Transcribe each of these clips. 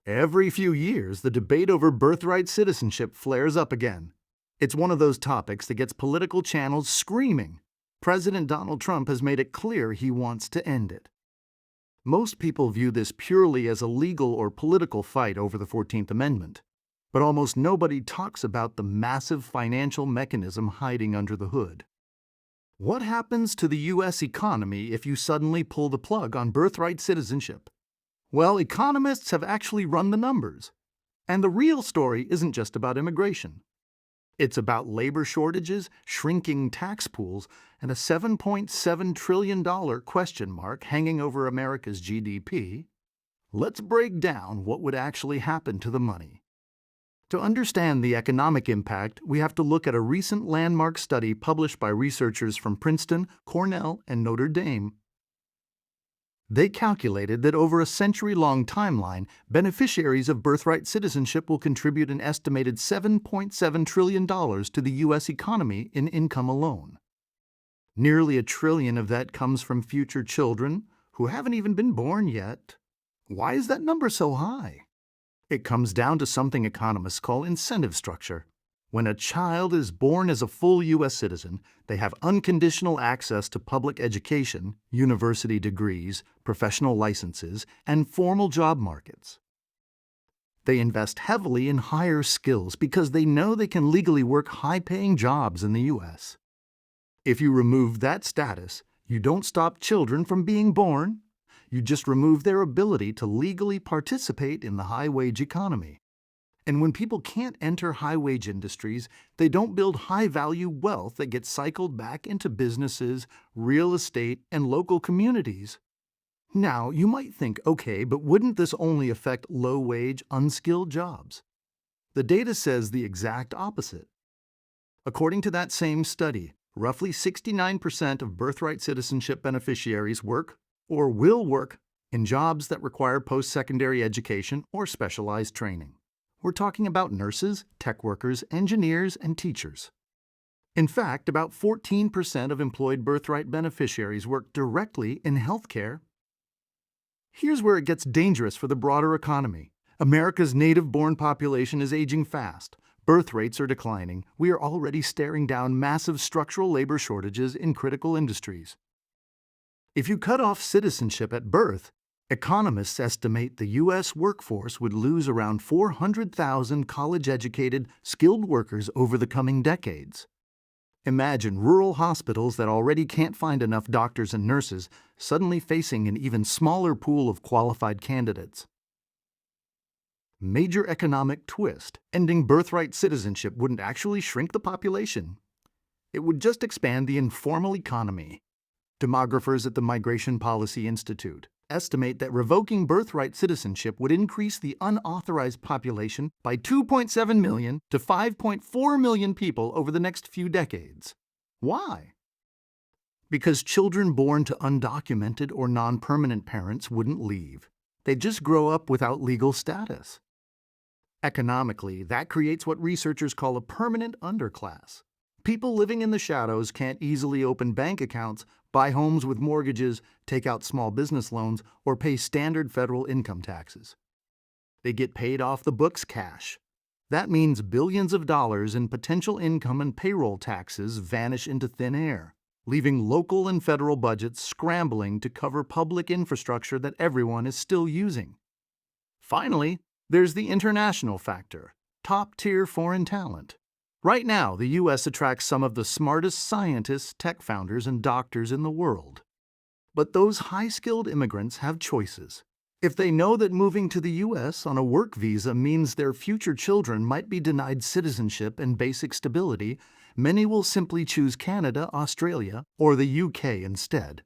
Every few years, the debate over birthright citizenship flares up again. It's one of those topics that gets political channels screaming. President Donald Trump has made it clear he wants to end it. Most people view this purely as a legal or political fight over the 14th Amendment. But almost nobody talks about the massive financial mechanism hiding under the hood. What happens to the U.S. economy if you suddenly pull the plug on birthright citizenship? Well, economists have actually run the numbers. And the real story isn't just about immigration. It's about labor shortages, shrinking tax pools, and a $7.7 trillion question mark hanging over America's GDP. Let's break down what would actually happen to the money. To understand the economic impact, we have to look at a recent landmark study published by researchers from Princeton, Cornell, and Notre Dame. They calculated that over a century-long timeline, beneficiaries of birthright citizenship will contribute an estimated $7.7 trillion to the U.S. economy in income alone. Nearly $1 trillion of that comes from future children who haven't even been born yet. Why is that number so high? It comes down to something economists call incentive structure. When a child is born as a full U.S. citizen, they have unconditional access to public education, university degrees, professional licenses, and formal job markets. They invest heavily in higher skills because they know they can legally work high-paying jobs in the U.S. If you remove that status, you don't stop children from being born. You just remove their ability to legally participate in the high-wage economy. And when people can't enter high-wage industries, they don't build high-value wealth that gets cycled back into businesses, real estate, and local communities. Now, you might think, okay, but wouldn't this only affect low-wage, unskilled jobs? The data says the exact opposite. According to that same study, roughly 69% of birthright citizenship beneficiaries work or will work in jobs that require post-secondary education or specialized training. We're talking about nurses, tech workers, engineers, and teachers. In fact, about 14% of employed birthright beneficiaries work directly in healthcare. Here's where it gets dangerous for the broader economy. America's native-born population is aging fast. Birth rates are declining. We are already staring down massive structural labor shortages in critical industries. If you cut off citizenship at birth, economists estimate the U.S. workforce would lose around 400,000 college-educated, skilled workers over the coming decades. Imagine rural hospitals that already can't find enough doctors and nurses suddenly facing an even smaller pool of qualified candidates. Major economic twist: ending birthright citizenship wouldn't actually shrink the population. It would just expand the informal economy. Demographers at the Migration Policy Institute estimate that revoking birthright citizenship would increase the unauthorized population by 2.7 million to 5.4 million people over the next few decades. Why? Because children born to undocumented or non-permanent parents wouldn't leave. They'd just grow up without legal status. Economically, that creates what researchers call a permanent underclass. People living in the shadows can't easily open bank accounts, buy homes with mortgages, take out small business loans, or pay standard federal income taxes. They get paid off the books cash. That means billions of dollars in potential income and payroll taxes vanish into thin air, leaving local and federal budgets scrambling to cover public infrastructure that everyone is still using. Finally, there's the international factor: top-tier foreign talent. Right now, the U.S. attracts some of the smartest scientists, tech founders, and doctors in the world. But those high-skilled immigrants have choices. If they know that moving to the U.S. on a work visa means their future children might be denied citizenship and basic stability, many will simply choose Canada, Australia, or the U.K. instead.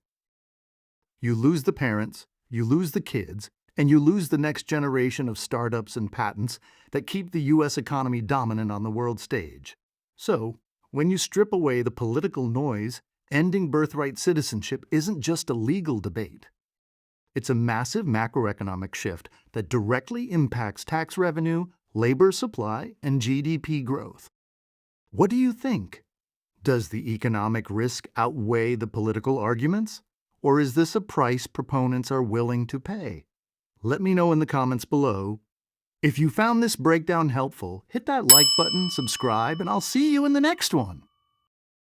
You lose the parents, you lose the kids, and you lose the next generation of startups and patents that keep the U.S. economy dominant on the world stage. So, when you strip away the political noise, ending birthright citizenship isn't just a legal debate. It's a massive macroeconomic shift that directly impacts tax revenue, labor supply, and GDP growth. What do you think? Does the economic risk outweigh the political arguments? Or is this a price proponents are willing to pay? Let me know in the comments below. If you found this breakdown helpful, hit that like button, subscribe, and I'll see you in the next one.